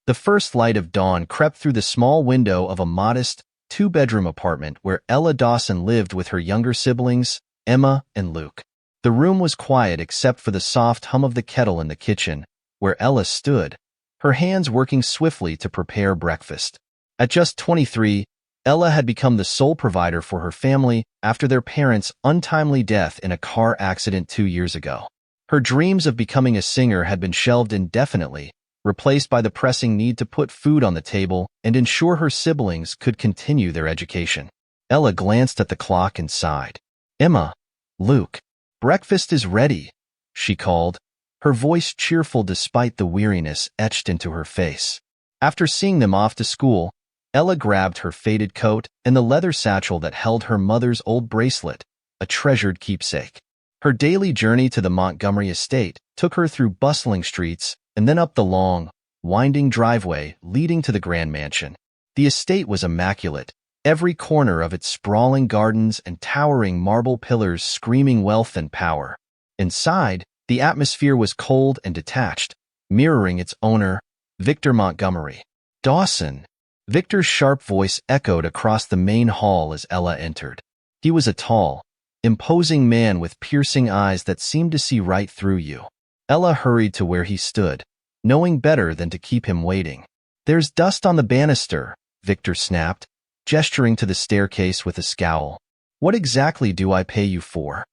The first light of dawn crept through the small window of a modest, two-bedroom apartment where Ella Dawson lived with her younger siblings, Emma and Luke. The room was quiet except for the soft hum of the kettle in the kitchen, where Ella stood, her hands working swiftly to prepare breakfast. At just 23, Ella had become the sole provider for her family after their parents' untimely death in a car accident 2 years ago. Her dreams of becoming a singer had been shelved indefinitely, replaced by the pressing need to put food on the table and ensure her siblings could continue their education. Ella glanced at the clock and sighed. "Emma, Luke, breakfast is ready," she called, her voice cheerful despite the weariness etched into her face. After seeing them off to school, Ella grabbed her faded coat and the leather satchel that held her mother's old bracelet, a treasured keepsake. Her daily journey to the Montgomery estate took her through bustling streets and then up the long, winding driveway leading to the grand mansion. The estate was immaculate, every corner of its sprawling gardens and towering marble pillars screaming wealth and power. Inside, the atmosphere was cold and detached, mirroring its owner, Victor Montgomery. "Dawson." Victor's sharp voice echoed across the main hall as Ella entered. He was a tall, imposing man with piercing eyes that seemed to see right through you. Ella hurried to where he stood, knowing better than to keep him waiting. "There's dust on the banister," Victor snapped, gesturing to the staircase with a scowl. "What exactly do I pay you for?"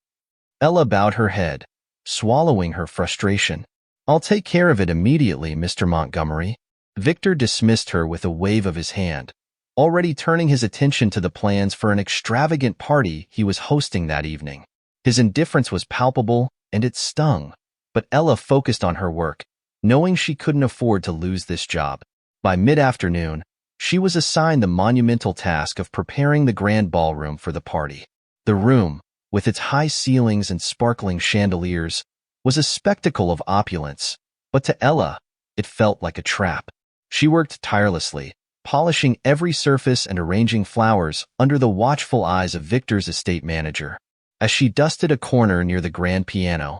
Ella bowed her head, swallowing her frustration. "I'll take care of it immediately, Mr. Montgomery." Victor dismissed her with a wave of his hand, already turning his attention to the plans for an extravagant party he was hosting that evening. His indifference was palpable, and it stung, but Ella focused on her work, knowing she couldn't afford to lose this job. By mid-afternoon, she was assigned the monumental task of preparing the grand ballroom for the party. The room, with its high ceilings and sparkling chandeliers, was a spectacle of opulence, but to Ella, it felt like a trap. She worked tirelessly, polishing every surface and arranging flowers under the watchful eyes of Victor's estate manager. As she dusted a corner near the grand piano,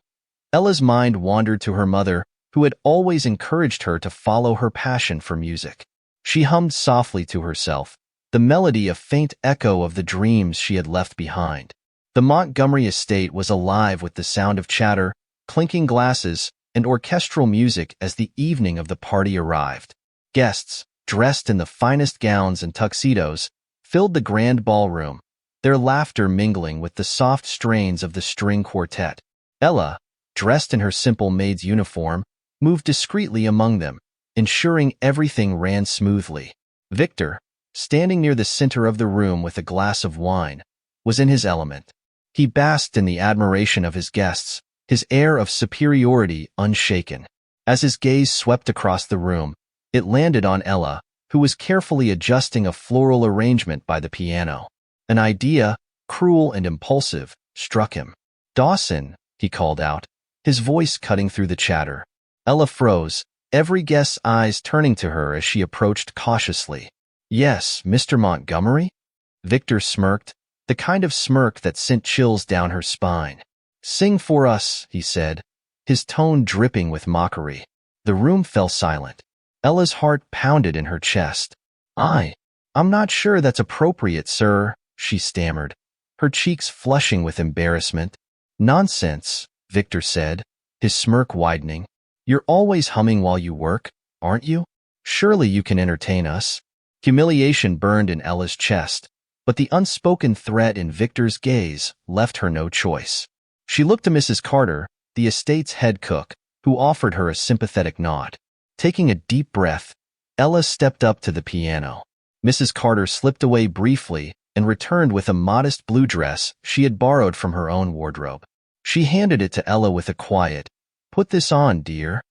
Ella's mind wandered to her mother, who had always encouraged her to follow her passion for music. She hummed softly to herself, the melody a faint echo of the dreams she had left behind. The Montgomery estate was alive with the sound of chatter, clinking glasses, and orchestral music as the evening of the party arrived. Guests, dressed in the finest gowns and tuxedos, filled the grand ballroom, their laughter mingling with the soft strains of the string quartet. Ella, dressed in her simple maid's uniform, moved discreetly among them, ensuring everything ran smoothly. Victor, standing near the center of the room with a glass of wine, was in his element. He basked in the admiration of his guests, his air of superiority unshaken. As his gaze swept across the room, it landed on Ella, who was carefully adjusting a floral arrangement by the piano. An idea, cruel and impulsive, struck him. "Dawson," he called out, his voice cutting through the chatter. Ella froze, every guest's eyes turning to her as she approached cautiously. "Yes, Mr. Montgomery?" Victor smirked, the kind of smirk that sent chills down her spine. "Sing for us," he said, his tone dripping with mockery. The room fell silent. Ella's heart pounded in her chest. I'm not sure that's appropriate, sir," she stammered, her cheeks flushing with embarrassment. "Nonsense," Victor said, his smirk widening. "You're always humming while you work, aren't you? Surely you can entertain us." Humiliation burned in Ella's chest, but the unspoken threat in Victor's gaze left her no choice. She looked to Mrs. Carter, the estate's head cook, who offered her a sympathetic nod. Taking a deep breath, Ella stepped up to the piano. Mrs. Carter slipped away briefly and returned with a modest blue dress she had borrowed from her own wardrobe. She handed it to Ella with a quiet, "Put this on, dear."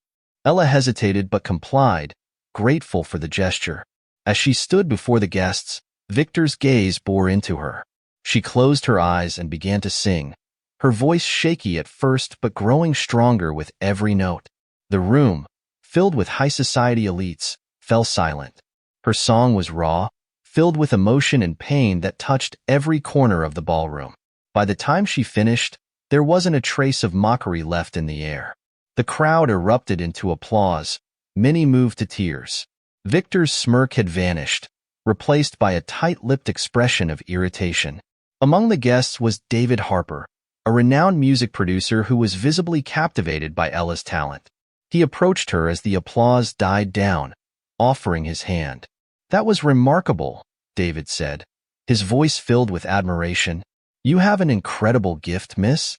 Ella hesitated but complied, grateful for the gesture. As she stood before the guests, Victor's gaze bore into her. She closed her eyes and began to sing, her voice shaky at first but growing stronger with every note. The room, filled with high society elites, fell silent. Her song was raw, filled with emotion and pain that touched every corner of the ballroom. By the time she finished, there wasn't a trace of mockery left in the air. The crowd erupted into applause, many moved to tears. Victor's smirk had vanished, replaced by a tight-lipped expression of irritation. Among the guests was David Harper, a renowned music producer who was visibly captivated by Ella's talent. He approached her as the applause died down, offering his hand. "That was remarkable," David said, his voice filled with admiration. "You have an incredible gift, miss."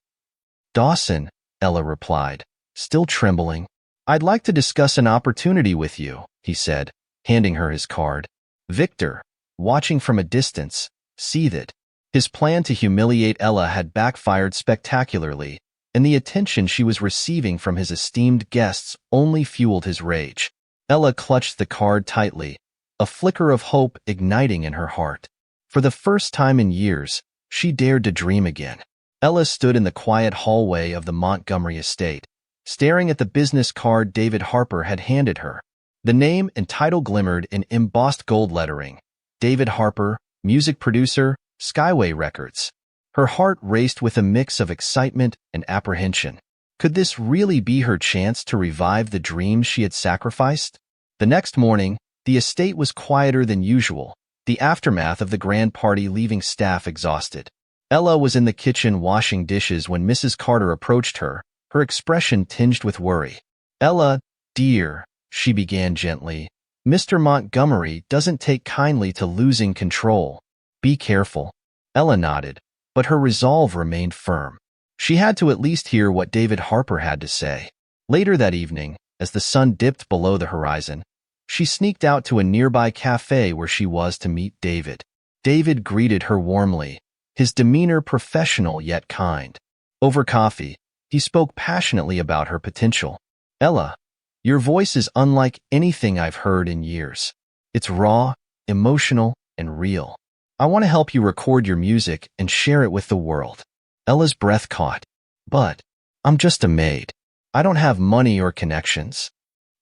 "Dawson," Ella replied, still trembling. "I'd like to discuss an opportunity with you," he said, handing her his card. Victor, watching from a distance, seethed. His plan to humiliate Ella had backfired spectacularly, and the attention she was receiving from his esteemed guests only fueled his rage. Ella clutched the card tightly, a flicker of hope igniting in her heart. For the first time in years, she dared to dream again. Ella stood in the quiet hallway of the Montgomery estate, staring at the business card David Harper had handed her. The name and title glimmered in embossed gold lettering. David Harper, music producer, Skyway Records. Her heart raced with a mix of excitement and apprehension. Could this really be her chance to revive the dreams she had sacrificed? The next morning, the estate was quieter than usual, the aftermath of the grand party leaving staff exhausted. Ella was in the kitchen washing dishes when Mrs. Carter approached her, her expression tinged with worry. "Ella, dear," she began gently, "Mr. Montgomery doesn't take kindly to losing control. Be careful." Ella nodded, but her resolve remained firm. She had to at least hear what David Harper had to say. Later that evening, as the sun dipped below the horizon, she sneaked out to a nearby cafe where she was to meet David. David greeted her warmly, his demeanor professional yet kind. Over coffee, he spoke passionately about her potential. "Ella, your voice is unlike anything I've heard in years. It's raw, emotional, and real. I want to help you record your music and share it with the world." Ella's breath caught. "But I'm just a maid. I don't have money or connections."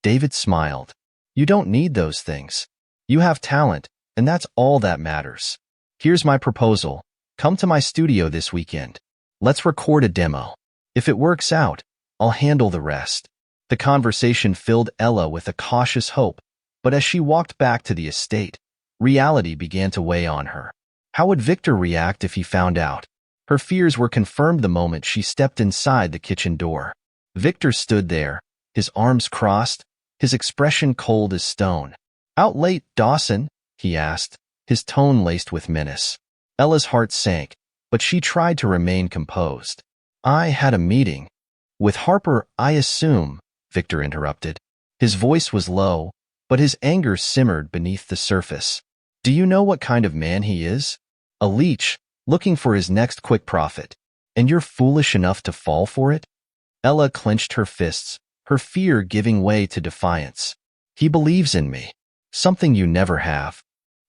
David smiled. "You don't need those things. You have talent, and that's all that matters. Here's my proposal. Come to my studio this weekend. Let's record a demo. If it works out, I'll handle the rest." The conversation filled Ella with a cautious hope, but as she walked back to the estate, reality began to weigh on her. How would Victor react if he found out? Her fears were confirmed the moment she stepped inside the kitchen door. Victor stood there, his arms crossed, his expression cold as stone. "Out late, Dawson?" he asked, his tone laced with menace. Ella's heart sank, but she tried to remain composed. "I had a meeting." "With Harper, I assume," Victor interrupted. His voice was low, but his anger simmered beneath the surface. "Do you know what kind of man he is? A leech, looking for his next quick profit. And you're foolish enough to fall for it?" Ella clenched her fists, her fear giving way to defiance. "He believes in me. Something you never have."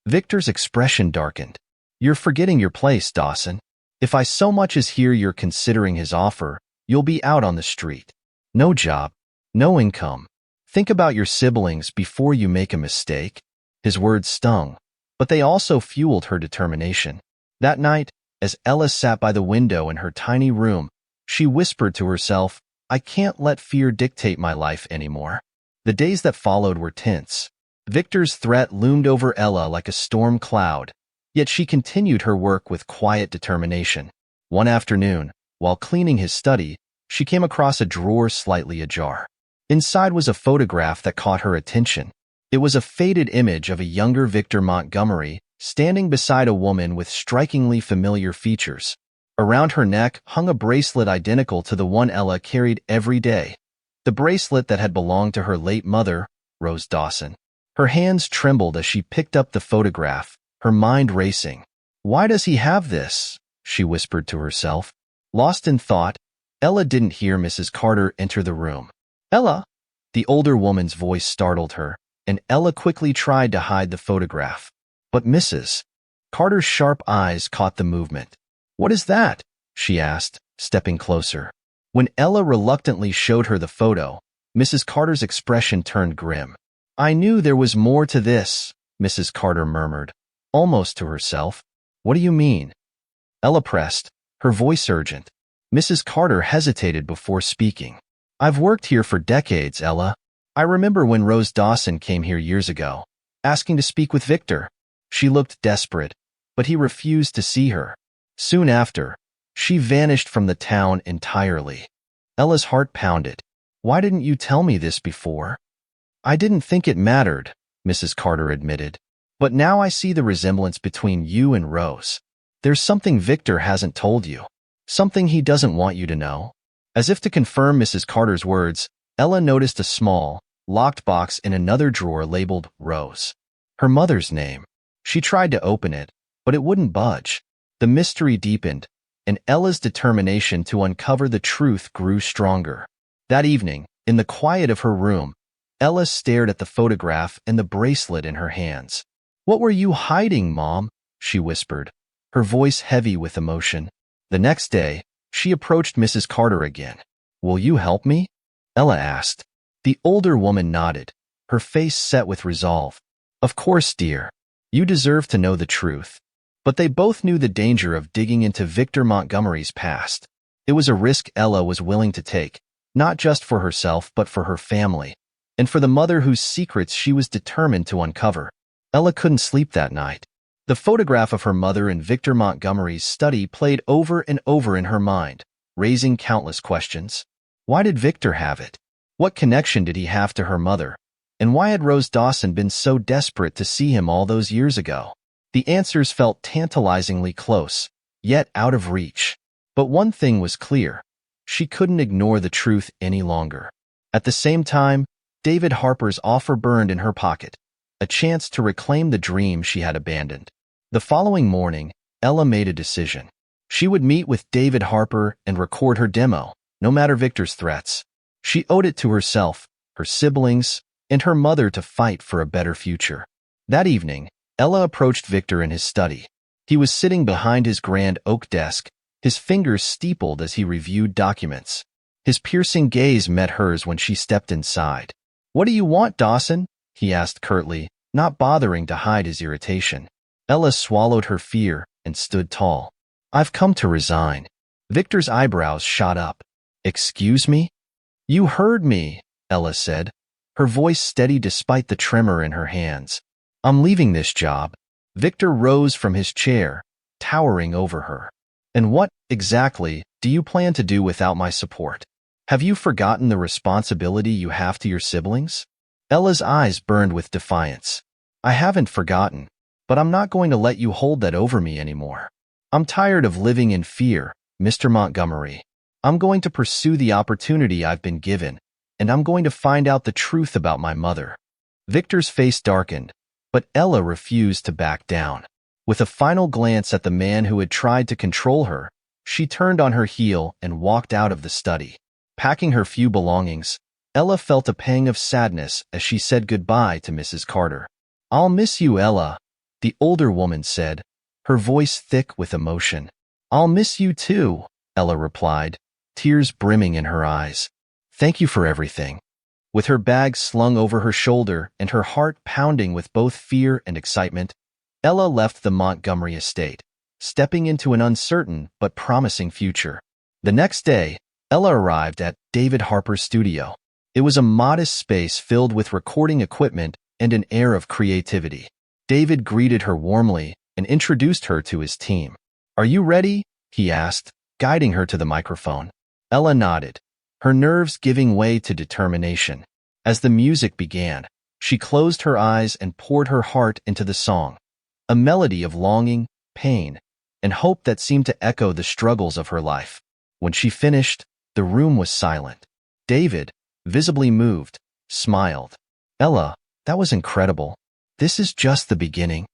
Victor's expression darkened. "You're forgetting your place, Dawson. If I so much as hear you're considering his offer, you'll be out on the street. No job, no income. Think about your siblings before you make a mistake." His words stung, but they also fueled her determination. That night, as Ella sat by the window in her tiny room, she whispered to herself, "I can't let fear dictate my life anymore." The days that followed were tense. Victor's threat loomed over Ella like a storm cloud, yet she continued her work with quiet determination. One afternoon, while cleaning his study, she came across a drawer slightly ajar. Inside was a photograph that caught her attention. It was a faded image of a younger Victor Montgomery standing beside a woman with strikingly familiar features. Around her neck hung a bracelet identical to the one Ella carried every day, the bracelet that had belonged to her late mother, Rose Dawson. Her hands trembled as she picked up the photograph, her mind racing. "Why does he have this?" she whispered to herself. Lost in thought, Ella didn't hear Mrs. Carter enter the room. "Ella!" The older woman's voice startled her, and Ella quickly tried to hide the photograph. But Mrs. Carter's sharp eyes caught the movement. "What is that?" she asked, stepping closer. When Ella reluctantly showed her the photo, Mrs. Carter's expression turned grim. "I knew there was more to this," Mrs. Carter murmured, almost to herself. "What do you mean?" Ella pressed, her voice urgent. Mrs. Carter hesitated before speaking. "I've worked here for decades, Ella. I remember when Rose Dawson came here years ago, asking to speak with Victor. She looked desperate, but he refused to see her. Soon after, she vanished from the town entirely. Ella's heart pounded. Why didn't you tell me this before? I didn't think it mattered, Mrs. Carter admitted. But now I see the resemblance between you and Rose. There's something Victor hasn't told you. Something he doesn't want you to know. As if to confirm Mrs. Carter's words, Ella noticed a small, locked box in another drawer labeled Rose. Her mother's name. She tried to open it, but it wouldn't budge. The mystery deepened, and Ella's determination to uncover the truth grew stronger. That evening, in the quiet of her room, Ella stared at the photograph and the bracelet in her hands. "What were you hiding, Mom?" she whispered, her voice heavy with emotion. The next day, she approached Mrs. Carter again. "Will you help me?" Ella asked. The older woman nodded, her face set with resolve. "Of course, dear. You deserve to know the truth." But they both knew the danger of digging into Victor Montgomery's past. It was a risk Ella was willing to take, not just for herself but for her family, and for the mother whose secrets she was determined to uncover. Ella couldn't sleep that night. The photograph of her mother in Victor Montgomery's study played over and over in her mind, raising countless questions. Why did Victor have it? What connection did he have to her mother? And why had Rose Dawson been so desperate to see him all those years ago? The answers felt tantalizingly close, yet out of reach. But one thing was clear. She couldn't ignore the truth any longer. At the same time, David Harper's offer burned in her pocket, a chance to reclaim the dream she had abandoned. The following morning, Ella made a decision. She would meet with David Harper and record her demo, no matter Victor's threats. She owed it to herself, her siblings, and her mother to fight for a better future. That evening, Ella approached Victor in his study. He was sitting behind his grand oak desk, his fingers steepled as he reviewed documents. His piercing gaze met hers when she stepped inside. "What do you want, Dawson?" he asked curtly, not bothering to hide his irritation. Ella swallowed her fear and stood tall. "I've come to resign." Victor's eyebrows shot up. "Excuse me?" "You heard me," Ella said, her voice steady despite the tremor in her hands. "I'm leaving this job." Victor rose from his chair, towering over her. "And what, exactly, do you plan to do without my support? Have you forgotten the responsibility you have to your siblings?" Ella's eyes burned with defiance. "I haven't forgotten, but I'm not going to let you hold that over me anymore. I'm tired of living in fear, Mr. Montgomery. I'm going to pursue the opportunity I've been given, and I'm going to find out the truth about my mother." Victor's face darkened, but Ella refused to back down. With a final glance at the man who had tried to control her, she turned on her heel and walked out of the study. Packing her few belongings, Ella felt a pang of sadness as she said goodbye to Mrs. Carter. "I'll miss you, Ella," the older woman said, her voice thick with emotion. "I'll miss you too," Ella replied, tears brimming in her eyes. "Thank you for everything." With her bag slung over her shoulder and her heart pounding with both fear and excitement, Ella left the Montgomery estate, stepping into an uncertain but promising future. The next day, Ella arrived at David Harper's studio. It was a modest space filled with recording equipment and an air of creativity. David greeted her warmly and introduced her to his team. "Are you ready?" he asked, guiding her to the microphone. Ella nodded, her nerves giving way to determination. As the music began, she closed her eyes and poured her heart into the song, a melody of longing, pain, and hope that seemed to echo the struggles of her life. When she finished, the room was silent. David, visibly moved, smiled. "Ella, that was incredible. This is just the beginning."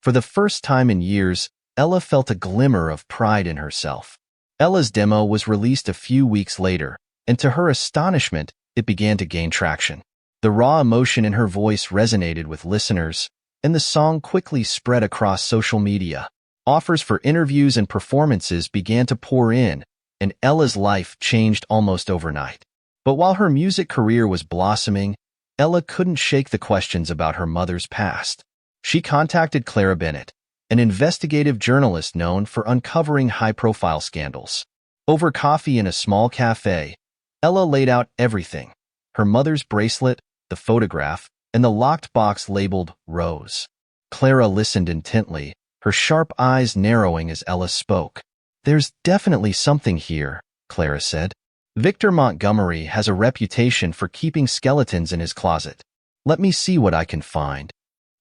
For the first time in years, Ella felt a glimmer of pride in herself. Ella's demo was released a few weeks later, and to her astonishment, it began to gain traction. The raw emotion in her voice resonated with listeners, and the song quickly spread across social media. Offers for interviews and performances began to pour in, and Ella's life changed almost overnight. But while her music career was blossoming, Ella couldn't shake the questions about her mother's past. She contacted Clara Bennett, an investigative journalist known for uncovering high-profile scandals. Over coffee in a small cafe, Ella laid out everything: her mother's bracelet, the photograph, and the locked box labeled Rose. Clara listened intently, her sharp eyes narrowing as Ella spoke. "There's definitely something here," Clara said. "Victor Montgomery has a reputation for keeping skeletons in his closet. Let me see what I can find."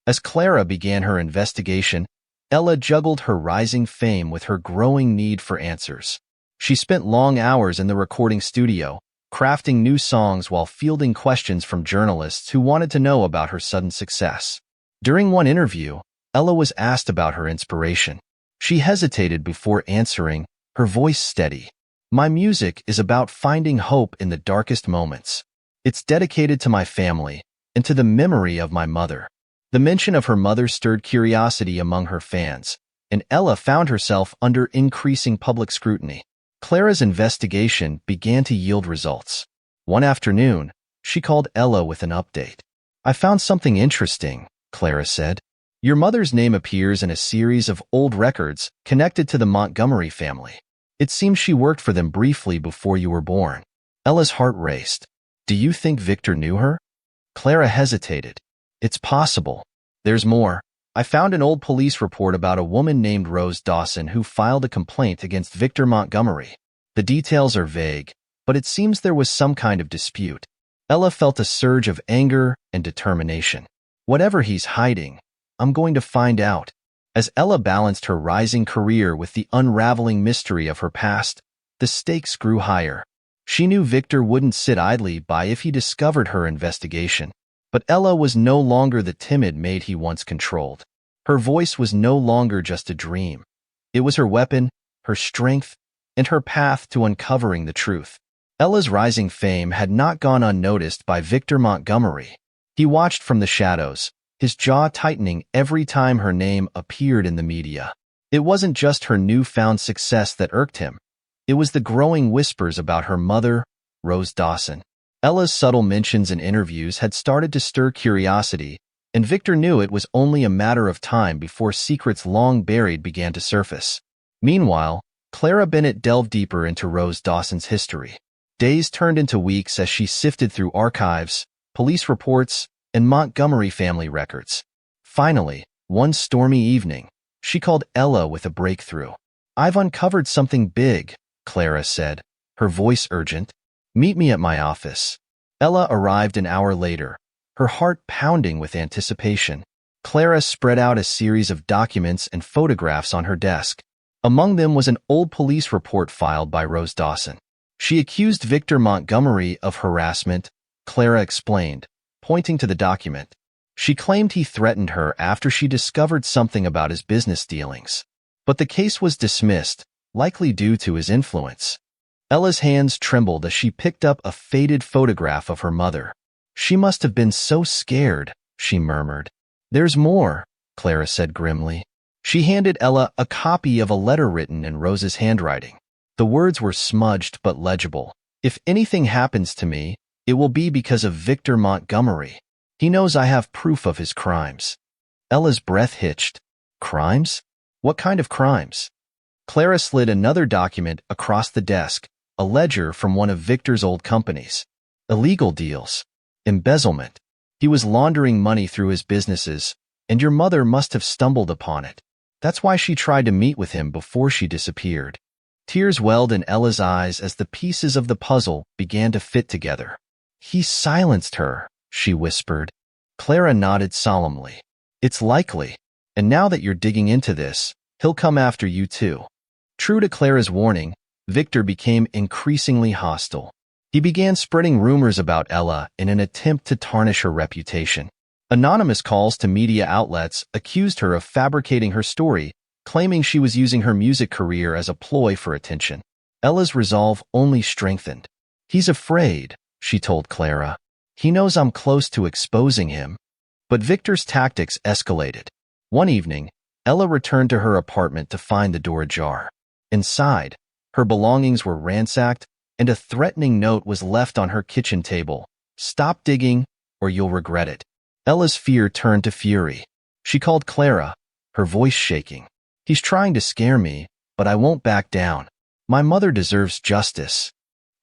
As Clara began her investigation, Ella juggled her rising fame with her growing need for answers. She spent long hours in the recording studio, crafting new songs while fielding questions from journalists who wanted to know about her sudden success. During one interview, Ella was asked about her inspiration. She hesitated before answering, her voice steady. "My music is about finding hope in the darkest moments. It's dedicated to my family and to the memory of my mother." The mention of her mother stirred curiosity among her fans, and Ella found herself under increasing public scrutiny. Clara's investigation began to yield results. One afternoon, she called Ella with an update. "I found something interesting," Clara said. "Your mother's name appears in a series of old records connected to the Montgomery family. It seems she worked for them briefly before you were born." Ella's heart raced. "Do you think Victor knew her?" Clara hesitated. "It's possible. There's more. I found an old police report about a woman named Rose Dawson who filed a complaint against Victor Montgomery. The details are vague, but it seems there was some kind of dispute." Ella felt a surge of anger and determination. "Whatever he's hiding, I'm going to find out." As Ella balanced her rising career with the unraveling mystery of her past, the stakes grew higher. She knew Victor wouldn't sit idly by if he discovered her investigation. But Ella was no longer the timid maid he once controlled. Her voice was no longer just a dream. It was her weapon, her strength, and her path to uncovering the truth. Ella's rising fame had not gone unnoticed by Victor Montgomery. He watched from the shadows, his jaw tightening every time her name appeared in the media. It wasn't just her newfound success that irked him. It was the growing whispers about her mother, Rose Dawson. Ella's subtle mentions in interviews had started to stir curiosity, and Victor knew it was only a matter of time before secrets long buried began to surface. Meanwhile, Clara Bennett delved deeper into Rose Dawson's history. Days turned into weeks as she sifted through archives, police reports, and Montgomery family records. Finally, one stormy evening, she called Ella with a breakthrough. "I've uncovered something big," Clara said, her voice urgent. "Meet me at my office." Ella arrived an hour later, her heart pounding with anticipation. Clara spread out a series of documents and photographs on her desk. Among them was an old police report filed by Rose Dawson. She accused Victor Montgomery of harassment, Clara explained, pointing to the document. She claimed he threatened her after she discovered something about his business dealings. But the case was dismissed, likely due to his influence. Ella's hands trembled as she picked up a faded photograph of her mother. "She must have been so scared," she murmured. "There's more," Clara said grimly. She handed Ella a copy of a letter written in Rose's handwriting. The words were smudged but legible. "If anything happens to me, it will be because of Victor Montgomery. He knows I have proof of his crimes." Ella's breath hitched. "Crimes? What kind of crimes?" Clara slid another document across the desk, a ledger from one of Victor's old companies. "Illegal deals. Embezzlement. He was laundering money through his businesses, and your mother must have stumbled upon it. That's why she tried to meet with him before she disappeared." Tears welled in Ella's eyes as the pieces of the puzzle began to fit together. "He silenced her," she whispered. Clara nodded solemnly. "It's likely. And now that you're digging into this, he'll come after you too." True to Clara's warning, Victor became increasingly hostile. He began spreading rumors about Ella in an attempt to tarnish her reputation. Anonymous calls to media outlets accused her of fabricating her story, claiming she was using her music career as a ploy for attention. Ella's resolve only strengthened. "He's afraid," she told Clara. "He knows I'm close to exposing him." But Victor's tactics escalated. One evening, Ella returned to her apartment to find the door ajar. Inside, her belongings were ransacked, and a threatening note was left on her kitchen table. "Stop digging, or you'll regret it." Ella's fear turned to fury. She called Clara, her voice shaking. "He's trying to scare me, but I won't back down. My mother deserves justice."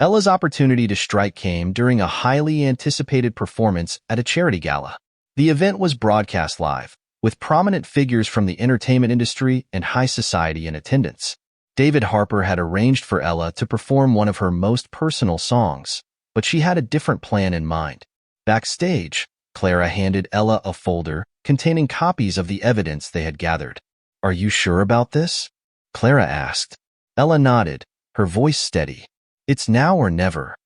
Ella's opportunity to strike came during a highly anticipated performance at a charity gala. The event was broadcast live, with prominent figures from the entertainment industry and high society in attendance. David Harper had arranged for Ella to perform one of her most personal songs, but she had a different plan in mind. Backstage, Clara handed Ella a folder containing copies of the evidence they had gathered. "Are you sure about this?" Clara asked. Ella nodded, her voice steady. "It's now or never."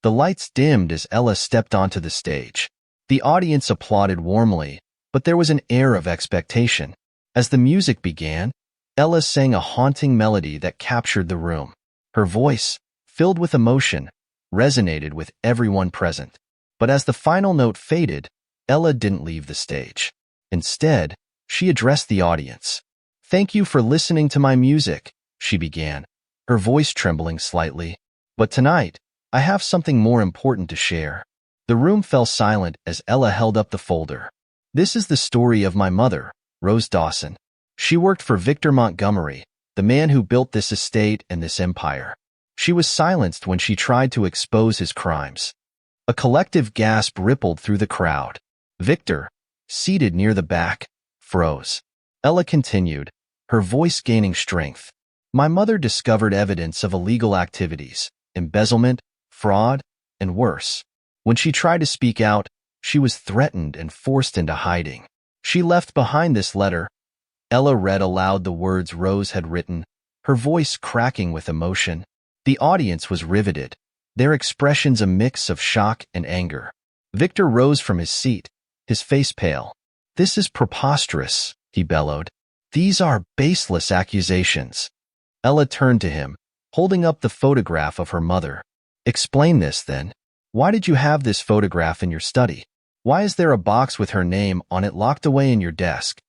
The lights dimmed as Ella stepped onto the stage. The audience applauded warmly, but there was an air of expectation. As the music began, Ella sang a haunting melody that captured the room. Her voice, filled with emotion, resonated with everyone present. But as the final note faded, Ella didn't leave the stage. Instead, she addressed the audience. "Thank you for listening to my music," she began, her voice trembling slightly. "But tonight, I have something more important to share." The room fell silent as Ella held up the folder. "This is the story of my mother, Rose Dawson. She worked for Victor Montgomery, the man who built this estate and this empire. She was silenced when she tried to expose his crimes." A collective gasp rippled through the crowd. Victor, seated near the back, froze. Ella continued, her voice gaining strength. "My mother discovered evidence of illegal activities, embezzlement, fraud, and worse. When she tried to speak out, she was threatened and forced into hiding. She left behind this letter." Ella read aloud the words Rose had written, her voice cracking with emotion. The audience was riveted, their expressions a mix of shock and anger. Victor rose from his seat, his face pale. "This is preposterous," he bellowed. "These are baseless accusations." Ella turned to him, holding up the photograph of her mother. "Explain this, then. Why did you have this photograph in your study? Why is there a box with her name on it locked away in your desk?"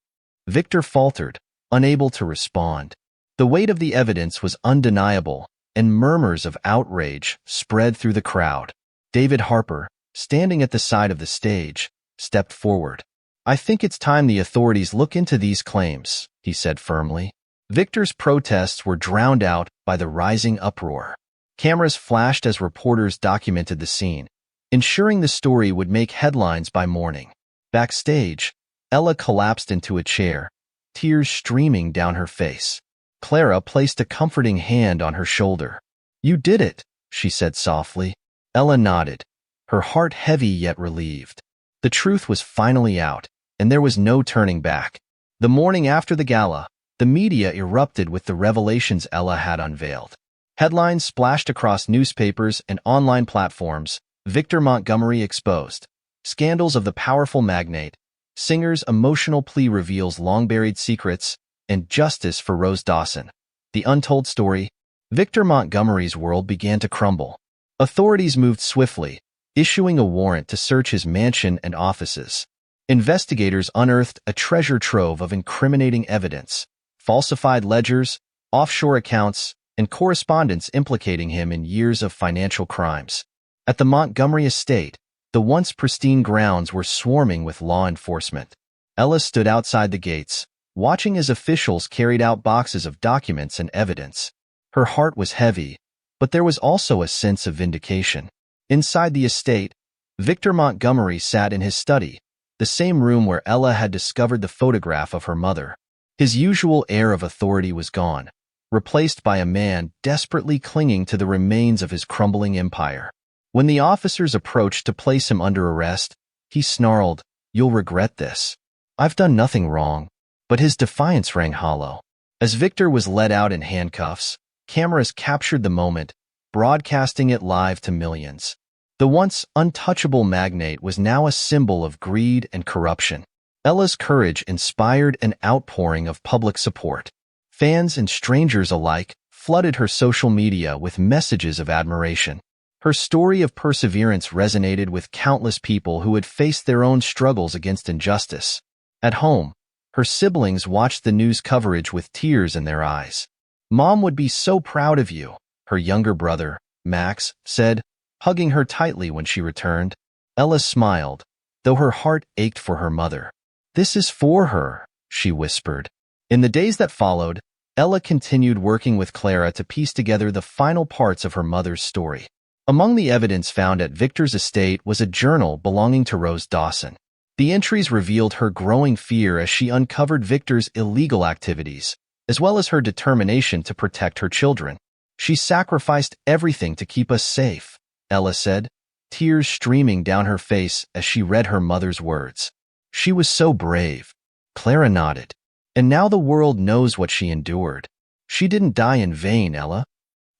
Victor faltered, unable to respond. The weight of the evidence was undeniable, and murmurs of outrage spread through the crowd. David Harper, standing at the side of the stage, stepped forward. "I think it's time the authorities look into these claims," he said firmly. Victor's protests were drowned out by the rising uproar. Cameras flashed as reporters documented the scene, ensuring the story would make headlines by morning. Backstage, Ella collapsed into a chair, tears streaming down her face. Clara placed a comforting hand on her shoulder. "You did it," she said softly. Ella nodded, her heart heavy yet relieved. The truth was finally out, and there was no turning back. The morning after the gala, the media erupted with the revelations Ella had unveiled. Headlines splashed across newspapers and online platforms. Victor Montgomery exposed. Scandals of the powerful magnate. Singer's emotional plea reveals long-buried secrets. And justice for Rose Dawson. The untold story. Victor Montgomery's world began to crumble. Authorities moved swiftly, issuing a warrant to search his mansion and offices. Investigators unearthed a treasure trove of incriminating evidence, falsified ledgers, offshore accounts, and correspondence implicating him in years of financial crimes. At the Montgomery estate, the once pristine grounds were swarming with law enforcement. Ella stood outside the gates, watching as officials carried out boxes of documents and evidence. Her heart was heavy, but there was also a sense of vindication. Inside the estate, Victor Montgomery sat in his study, the same room where Ella had discovered the photograph of her mother. His usual air of authority was gone, replaced by a man desperately clinging to the remains of his crumbling empire. When the officers approached to place him under arrest, he snarled, "You'll regret this. I've done nothing wrong." But his defiance rang hollow. As Victor was led out in handcuffs, cameras captured the moment, broadcasting it live to millions. The once untouchable magnate was now a symbol of greed and corruption. Ella's courage inspired an outpouring of public support. Fans and strangers alike flooded her social media with messages of admiration. Her story of perseverance resonated with countless people who had faced their own struggles against injustice. At home, her siblings watched the news coverage with tears in their eyes. "Mom would be so proud of you," her younger brother, Max, said, hugging her tightly when she returned. Ella smiled, though her heart ached for her mother. "This is for her," she whispered. In the days that followed, Ella continued working with Clara to piece together the final parts of her mother's story. Among the evidence found at Victor's estate was a journal belonging to Rose Dawson. The entries revealed her growing fear as she uncovered Victor's illegal activities, as well as her determination to protect her children. "She sacrificed everything to keep us safe," Ella said, tears streaming down her face as she read her mother's words. "She was so brave." Clara nodded. "And now the world knows what she endured. She didn't die in vain, Ella."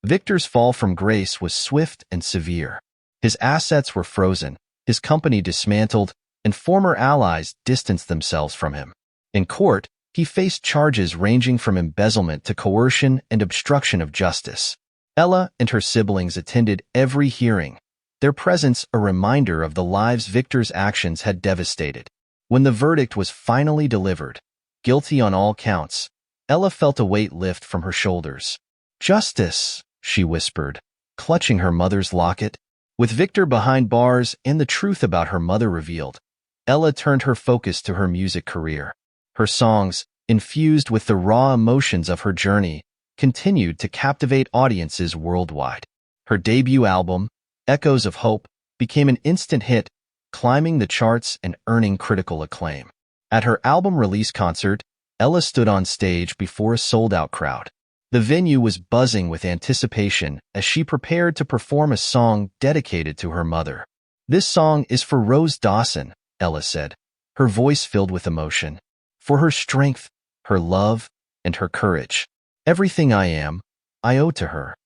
Victor's fall from grace was swift and severe. His assets were frozen, his company dismantled, and former allies distanced themselves from him. In court, he faced charges ranging from embezzlement to coercion and obstruction of justice. Ella and her siblings attended every hearing, their presence a reminder of the lives Victor's actions had devastated. When the verdict was finally delivered, guilty on all counts, Ella felt a weight lift from her shoulders. "Justice," she whispered, clutching her mother's locket. With Victor behind bars and the truth about her mother revealed, Ella turned her focus to her music career. Her songs, infused with the raw emotions of her journey, continued to captivate audiences worldwide. Her debut album, Echoes of Hope, became an instant hit, climbing the charts and earning critical acclaim. At her album release concert, Ella stood on stage before a sold-out crowd. The venue was buzzing with anticipation as she prepared to perform a song dedicated to her mother. "This song is for Rose Dawson," Ella said, her voice filled with emotion. "For her strength, her love, and her courage. Everything I am, I owe to her."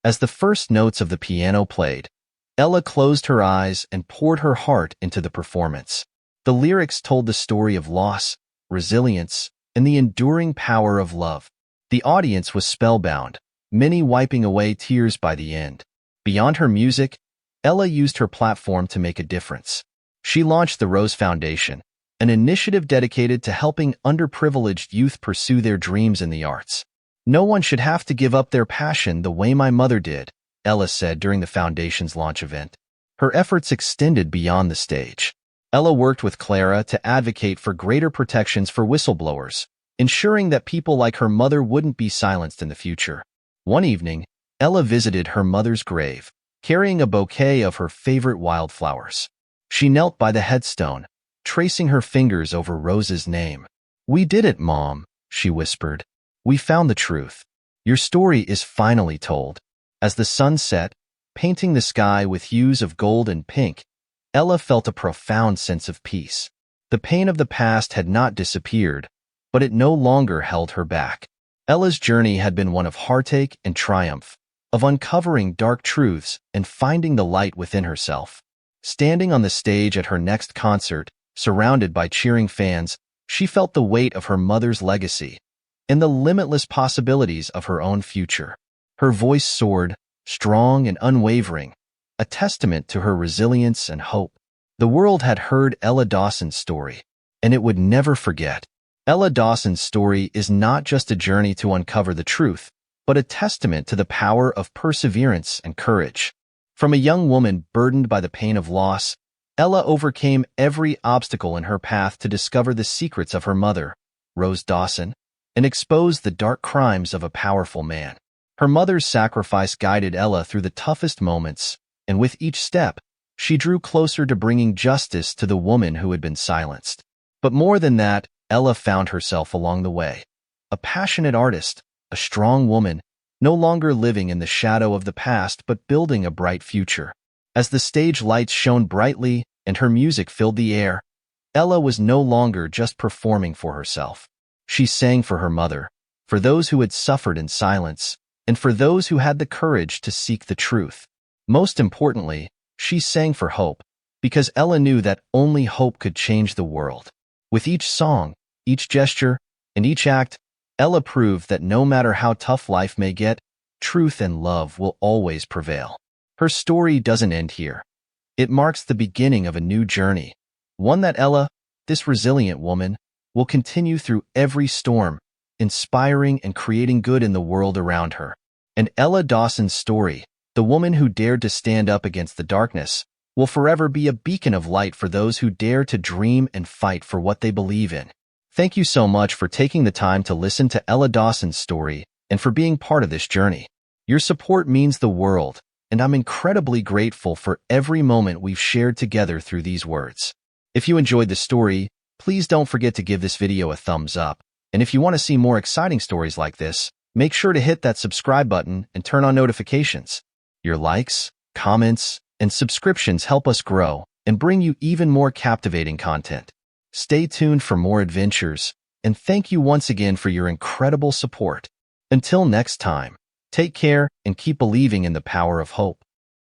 As the first notes of the piano played, Ella closed her eyes and poured her heart into the performance. The lyrics told the story of loss, resilience, and the enduring power of love. The audience was spellbound, many wiping away tears by the end. Beyond her music, Ella used her platform to make a difference. She launched the Rose Foundation, an initiative dedicated to helping underprivileged youth pursue their dreams in the arts. "No one should have to give up their passion the way my mother did," Ella said during the foundation's launch event. Her efforts extended beyond the stage. Ella worked with Clara to advocate for greater protections for whistleblowers, ensuring that people like her mother wouldn't be silenced in the future. One evening, Ella visited her mother's grave, carrying a bouquet of her favorite wildflowers. She knelt by the headstone, tracing her fingers over Rose's name. "We did it, Mom," she whispered. "We found the truth. Your story is finally told." As the sun set, painting the sky with hues of gold and pink, Ella felt a profound sense of peace. The pain of the past had not disappeared, but it no longer held her back. Ella's journey had been one of heartache and triumph, of uncovering dark truths and finding the light within herself. Standing on the stage at her next concert, surrounded by cheering fans, she felt the weight of her mother's legacy and the limitless possibilities of her own future. Her voice soared, strong and unwavering, a testament to her resilience and hope. The world had heard Ella Dawson's story, and it would never forget. Ella Dawson's story is not just a journey to uncover the truth, but a testament to the power of perseverance and courage. From a young woman burdened by the pain of loss, Ella overcame every obstacle in her path to discover the secrets of her mother, Rose Dawson, and expose the dark crimes of a powerful man. Her mother's sacrifice guided Ella through the toughest moments, and with each step, she drew closer to bringing justice to the woman who had been silenced. But more than that, Ella found herself along the way. A passionate artist, a strong woman, no longer living in the shadow of the past but building a bright future. As the stage lights shone brightly and her music filled the air, Ella was no longer just performing for herself. She sang for her mother, for those who had suffered in silence, and for those who had the courage to seek the truth. Most importantly, she sang for hope, because Ella knew that only hope could change the world. With each song, each gesture, and each act, Ella proved that no matter how tough life may get, truth and love will always prevail. Her story doesn't end here. It marks the beginning of a new journey, one that Ella, this resilient woman, will continue through every storm, inspiring and creating good in the world around her. And Ella Dawson's story, the woman who dared to stand up against the darkness, will forever be a beacon of light for those who dare to dream and fight for what they believe in. Thank you so much for taking the time to listen to Ella Dawson's story and for being part of this journey. Your support means the world, and I'm incredibly grateful for every moment we've shared together through these words. If you enjoyed the story, please don't forget to give this video a thumbs up. And if you want to see more exciting stories like this, make sure to hit that subscribe button and turn on notifications. Your likes, comments, and subscriptions help us grow and bring you even more captivating content. Stay tuned for more adventures, and thank you once again for your incredible support. Until next time, take care and keep believing in the power of hope.